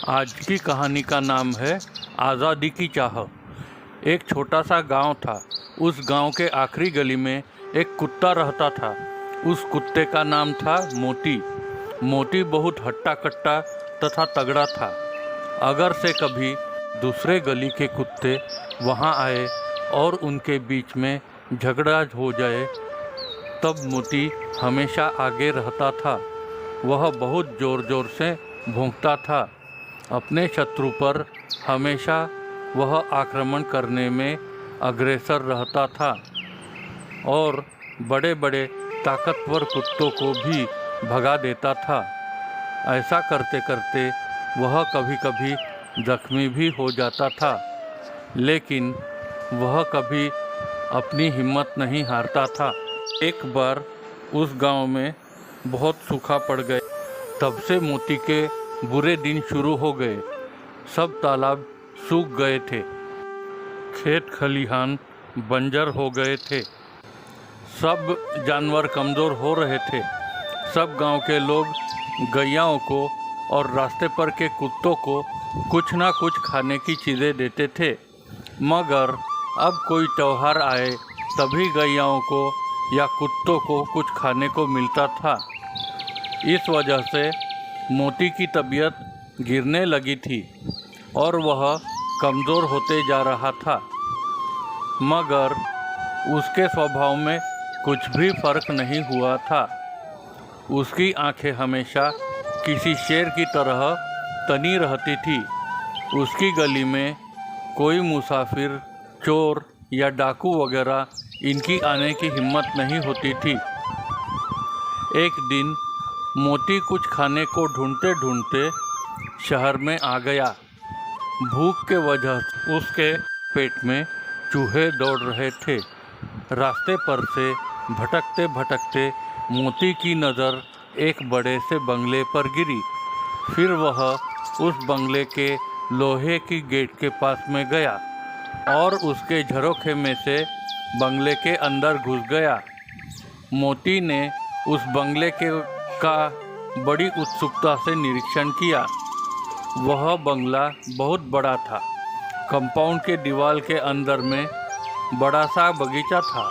आज की कहानी का नाम है आज़ादी की चाह। एक छोटा सा गांव था। उस गांव के आखिरी गली में एक कुत्ता रहता था। उस कुत्ते का नाम था मोती। मोती बहुत हट्टा कट्टा तथा तगड़ा था। अगर से कभी दूसरे गली के कुत्ते वहां आए और उनके बीच में झगड़ा हो जाए तब मोती हमेशा आगे रहता था। वह बहुत ज़ोर ज़ोर से भौंकता था। अपने शत्रु पर हमेशा वह आक्रमण करने में अग्रसर रहता था और बड़े बड़े ताकतवर कुत्तों को भी भगा देता था। ऐसा करते करते वह कभी कभी जख्मी भी हो जाता था, लेकिन वह कभी अपनी हिम्मत नहीं हारता था। एक बार उस गांव में बहुत सूखा पड़ गया। तब से मोती के बुरे दिन शुरू हो गए। सब तालाब सूख गए थे, खेत खलिहान बंजर हो गए थे, सब जानवर कमज़ोर हो रहे थे। सब गांव के लोग गैयाओं को और रास्ते पर के कुत्तों को कुछ ना कुछ खाने की चीज़ें देते थे। मगर अब कोई त्यौहार आए तभी गैयाओं को या कुत्तों को कुछ खाने को मिलता था। इस वजह से मोती की तबीयत गिरने लगी थी और वह कमज़ोर होते जा रहा था। मगर उसके स्वभाव में कुछ भी फर्क नहीं हुआ था। उसकी आंखें हमेशा किसी शेर की तरह तनी रहती थी। उसकी गली में कोई मुसाफिर, चोर या डाकू वगैरह इनकी आने की हिम्मत नहीं होती थी। एक दिन मोती कुछ खाने को ढूंढते ढूंढते शहर में आ गया। भूख के वजह से उसके पेट में चूहे दौड़ रहे थे। रास्ते पर से भटकते भटकते मोती की नज़र एक बड़े से बंगले पर गिरी। फिर वह उस बंगले के लोहे की गेट के पास में गया और उसके झरोखे में से बंगले के अंदर घुस गया। मोती ने उस बंगले का बड़ी उत्सुकता से निरीक्षण किया। वह बंगला बहुत बड़ा था। कंपाउंड के दीवार के अंदर में बड़ा सा बगीचा था।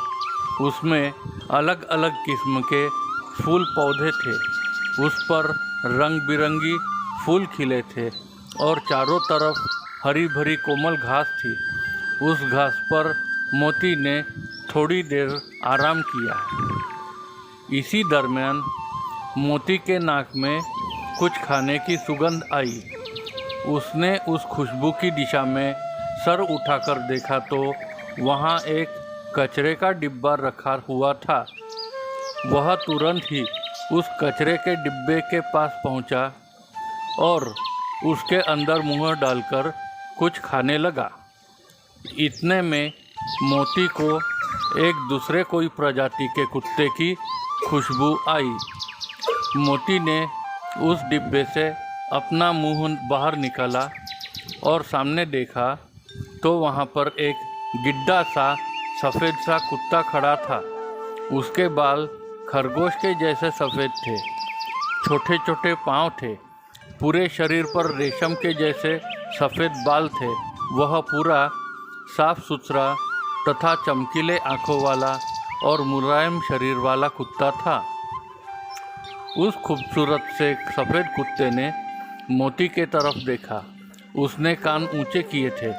उसमें अलग अलग किस्म के फूल पौधे थे। उस पर रंग बिरंगी फूल खिले थे और चारों तरफ हरी भरी कोमल घास थी। उस घास पर मोती ने थोड़ी देर आराम किया। इसी दरमियान मोती के नाक में कुछ खाने की सुगंध आई। उसने उस खुशबू की दिशा में सर उठाकर देखा तो वहाँ एक कचरे का डिब्बा रखा हुआ था। वह तुरंत ही उस कचरे के डिब्बे के पास पहुँचा और उसके अंदर मुंह डालकर कुछ खाने लगा। इतने में मोती को एक दूसरे कोई प्रजाति के कुत्ते की खुशबू आई। मोती ने उस डिब्बे से अपना मुंह बाहर निकाला और सामने देखा तो वहाँ पर एक गिड्डा सा सफ़ेद सा कुत्ता खड़ा था। उसके बाल खरगोश के जैसे सफ़ेद थे, छोटे छोटे पाँव थे, पूरे शरीर पर रेशम के जैसे सफ़ेद बाल थे। वह पूरा साफ सुथरा तथा चमकीले आँखों वाला और मुलायम शरीर वाला कुत्ता था। उस खूबसूरत से सफ़ेद कुत्ते ने मोती के तरफ देखा। उसने कान ऊंचे किए थे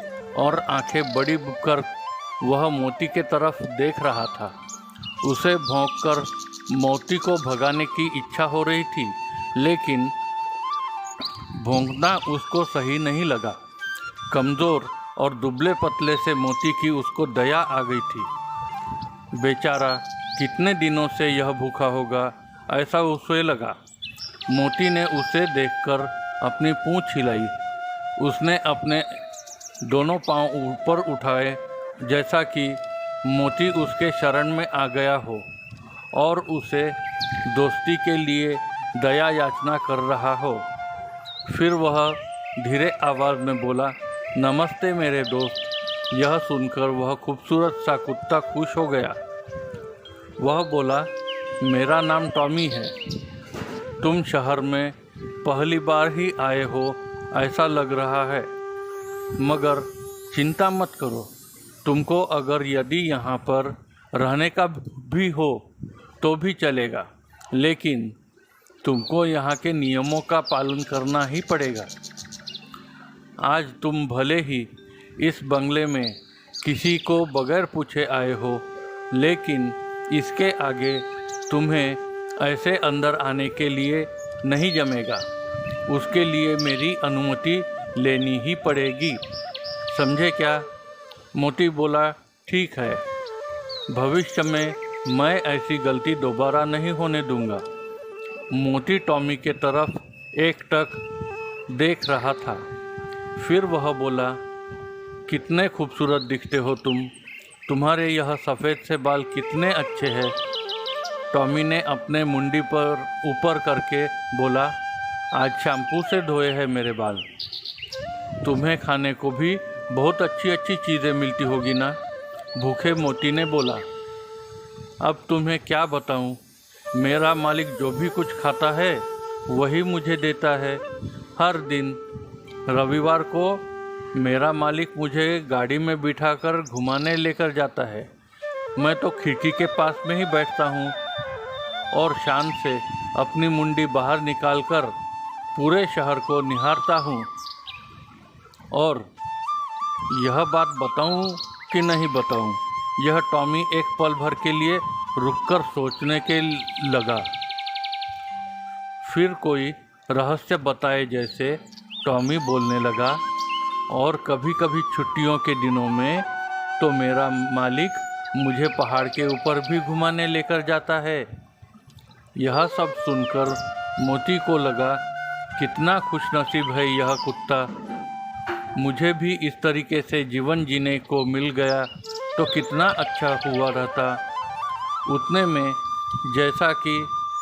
और आंखें बड़ी कर वह मोती के तरफ देख रहा था। उसे भौंककर मोती को भगाने की इच्छा हो रही थी, लेकिन भौंकना उसको सही नहीं लगा। कमज़ोर और दुबले पतले से मोती की उसको दया आ गई थी। बेचारा कितने दिनों से यह भूखा होगा, ऐसा उसे लगा। मोती ने उसे देखकर अपनी पूंछ हिलाई। उसने अपने दोनों पांव ऊपर उठाए जैसा कि मोती उसके शरण में आ गया हो और उसे दोस्ती के लिए दया याचना कर रहा हो। फिर वह धीरे आवाज़ में बोला, नमस्ते मेरे दोस्त। यह सुनकर वह खूबसूरत सा कुत्ता खुश हो गया। वह बोला, मेरा नाम टॉमी है। तुम शहर में पहली बार ही आए हो ऐसा लग रहा है, मगर चिंता मत करो। तुमको अगर यदि यहाँ पर रहने का भी हो तो भी चलेगा, लेकिन तुमको यहाँ के नियमों का पालन करना ही पड़ेगा। आज तुम भले ही इस बंगले में किसी को बगैर पूछे आए हो, लेकिन इसके आगे तुम्हें ऐसे अंदर आने के लिए नहीं जमेगा। उसके लिए मेरी अनुमति लेनी ही पड़ेगी, समझे क्या? मोती बोला, ठीक है, भविष्य में मैं ऐसी गलती दोबारा नहीं होने दूंगा। मोती टॉमी के तरफ एकटक देख रहा था। फिर वह बोला, कितने खूबसूरत दिखते हो तुम, तुम्हारे यह सफ़ेद से बाल कितने अच्छे हैं। टॉमी ने अपने मुंडी पर ऊपर करके बोला, आज शैम्पू से धोए हैं मेरे बाल। तुम्हें खाने को भी बहुत अच्छी अच्छी चीज़ें मिलती होगी ना? भूखे मोती ने बोला। अब तुम्हें क्या बताऊं, मेरा मालिक जो भी कुछ खाता है वही मुझे देता है। हर दिन रविवार को मेरा मालिक मुझे गाड़ी में बिठाकर घुमाने लेकर जाता है। मैं तो खिड़की के पास में ही बैठता हूँ और शान से अपनी मुंडी बाहर निकालकर पूरे शहर को निहारता हूँ। और यह बात बताऊँ कि नहीं बताऊँ, यह टॉमी एक पल भर के लिए रुककर सोचने के लगा। फिर कोई रहस्य बताए जैसे टॉमी बोलने लगा, और कभी कभी छुट्टियों के दिनों में तो मेरा मालिक मुझे पहाड़ के ऊपर भी घुमाने लेकर जाता है। यह सब सुनकर मोती को लगा, कितना खुशनसीब है यह कुत्ता। मुझे भी इस तरीके से जीवन जीने को मिल गया तो कितना अच्छा हुआ रहता। उतने में जैसा कि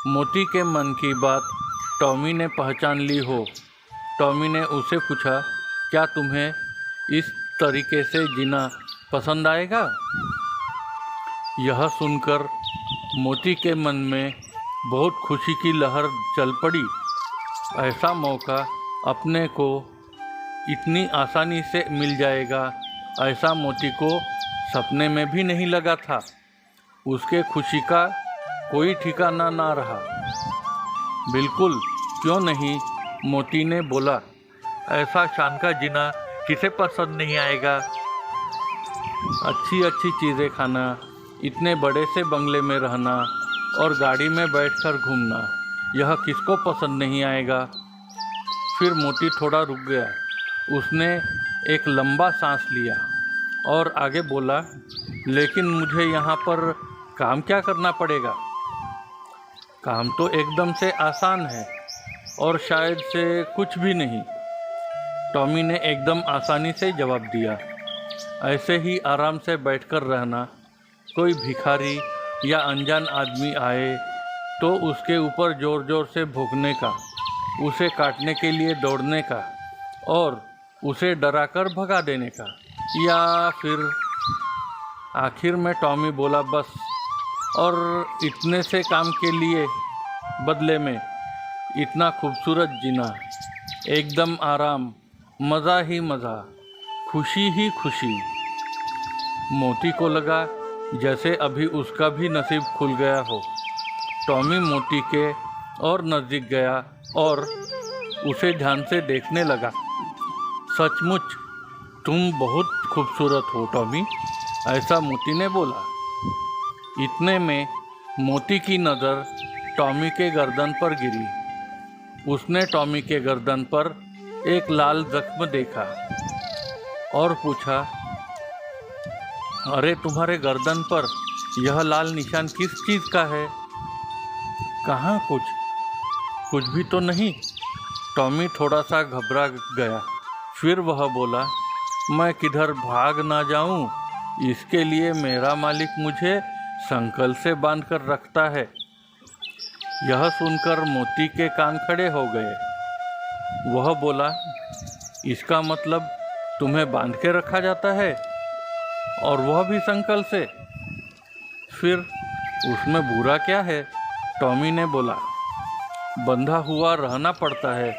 मोती के मन की बात टॉमी ने पहचान ली हो, टॉमी ने उसे पूछा, क्या तुम्हें इस तरीके से जीना पसंद आएगा? यह सुनकर मोती के मन में बहुत खुशी की लहर चल पड़ी। ऐसा मौका अपने को इतनी आसानी से मिल जाएगा, ऐसा मोती को सपने में भी नहीं लगा था। उसके खुशी का कोई ठिकाना ना रहा। बिल्कुल क्यों नहीं, मोती ने बोला, ऐसा शान का जीना किसे पसंद नहीं आएगा। अच्छी अच्छी चीज़ें खाना, इतने बड़े से बंगले में रहना और गाड़ी में बैठकर घूमना, यह किसको पसंद नहीं आएगा। फिर मोती थोड़ा रुक गया। उसने एक लंबा सांस लिया और आगे बोला, लेकिन मुझे यहाँ पर काम क्या करना पड़ेगा? काम तो एकदम से आसान है और शायद से कुछ भी नहीं। टॉमी ने एकदम आसानी से जवाब दिया, ऐसे ही आराम से बैठकर रहना। कोई भिखारी या अनजान आदमी आए तो उसके ऊपर ज़ोर ज़ोर से भौंकने का, उसे काटने के लिए दौड़ने का और उसे डराकर भगा देने का। या फिर आखिर में टॉमी बोला, बस। और इतने से काम के लिए बदले में इतना खूबसूरत जीना, एकदम आराम, मज़ा ही मज़ा, खुशी ही खुशी। मोती को लगा जैसे अभी उसका भी नसीब खुल गया हो। टॉमी मोती के और नज़दीक गया और उसे ध्यान से देखने लगा। सचमुच तुम बहुत खूबसूरत हो टॉमी, ऐसा मोती ने बोला। इतने में मोती की नज़र टॉमी के गर्दन पर गिरी। उसने टॉमी के गर्दन पर एक लाल जख्म देखा और पूछा, अरे तुम्हारे गर्दन पर यह लाल निशान किस चीज़ का है? कहाँ कुछ भी तो नहीं। टॉमी थोड़ा सा घबरा गया। फिर वह बोला, मैं किधर भाग ना जाऊं, इसके लिए मेरा मालिक मुझे संकल से बांध कर रखता है। यह सुनकर मोती के कान खड़े हो गए। वह बोला, इसका मतलब तुम्हें बांध के रखा जाता है, और वह भी संकल से? फिर उसमें बुरा क्या है? टॉमी ने बोला, बंधा हुआ रहना पड़ता है,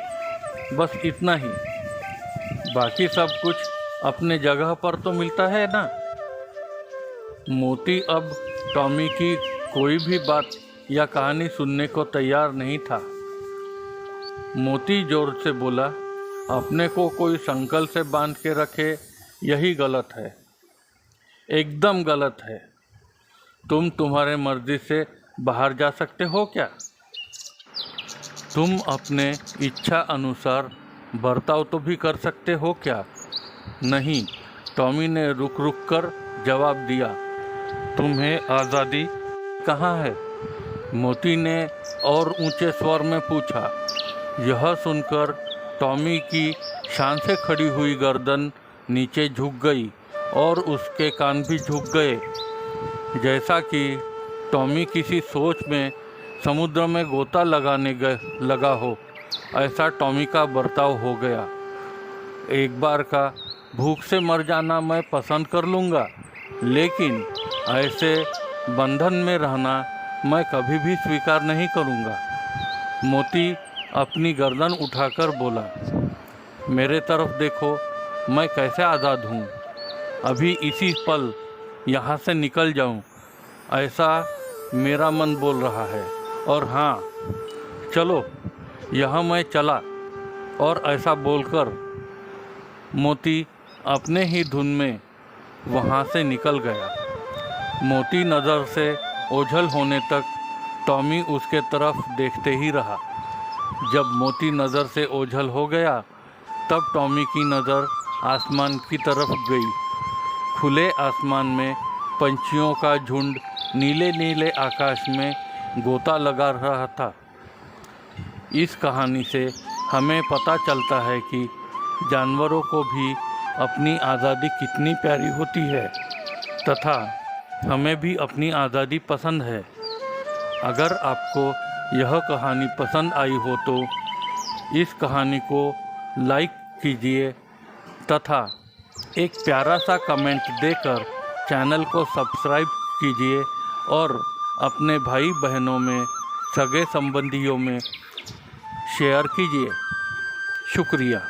बस इतना ही। बाकी सब कुछ अपने जगह पर तो मिलता है ना। मोती अब टॉमी की कोई भी बात या कहानी सुनने को तैयार नहीं था। मोती जोर से बोला, अपने को कोई संकल से बांध के रखे, यही गलत है, एकदम गलत है। तुम तुम्हारे मर्जी से बाहर जा सकते हो क्या? तुम अपने इच्छा अनुसार बर्ताव तो भी कर सकते हो क्या? नहीं, टॉमी ने रुक रुक कर जवाब दिया। तुम्हें आज़ादी कहाँ है? मोती ने और ऊंचे स्वर में पूछा। यह सुनकर टॉमी की शान से खड़ी हुई गर्दन नीचे झुक गई और उसके कान भी झुक गए, जैसा कि टॉमी किसी सोच में समुद्र में गोता लगाने लगा हो। ऐसा टॉमी का बर्ताव हो गया। एक बार का भूख से मर जाना मैं पसंद कर लूँगा, लेकिन ऐसे बंधन में रहना मैं कभी भी स्वीकार नहीं करूँगा। मोती अपनी गर्दन उठाकर बोला, मेरे तरफ देखो, मैं कैसे आज़ाद हूँ। अभी इसी पल यहाँ से निकल जाऊँ, ऐसा मेरा मन बोल रहा है। और हाँ, चलो, यह मैं चला। और ऐसा बोलकर मोती अपने ही धुन में वहाँ से निकल गया। मोती नज़र से ओझल होने तक टॉमी उसके तरफ देखते ही रहा। जब मोती नज़र से ओझल हो गया, तब टॉमी की नज़र आसमान की तरफ गई। खुले आसमान में पंछियों का झुंड नीले नीले आकाश में गोता लगा रहा था। इस कहानी से हमें पता चलता है कि जानवरों को भी अपनी आज़ादी कितनी प्यारी होती है, तथा हमें भी अपनी आज़ादी पसंद है। अगर आपको यह कहानी पसंद आई हो तो इस कहानी को लाइक कीजिए तथा एक प्यारा सा कमेंट देकर चैनल को सब्सक्राइब कीजिए और अपने भाई बहनों में, सगे संबंधियों में शेयर कीजिए। शुक्रिया।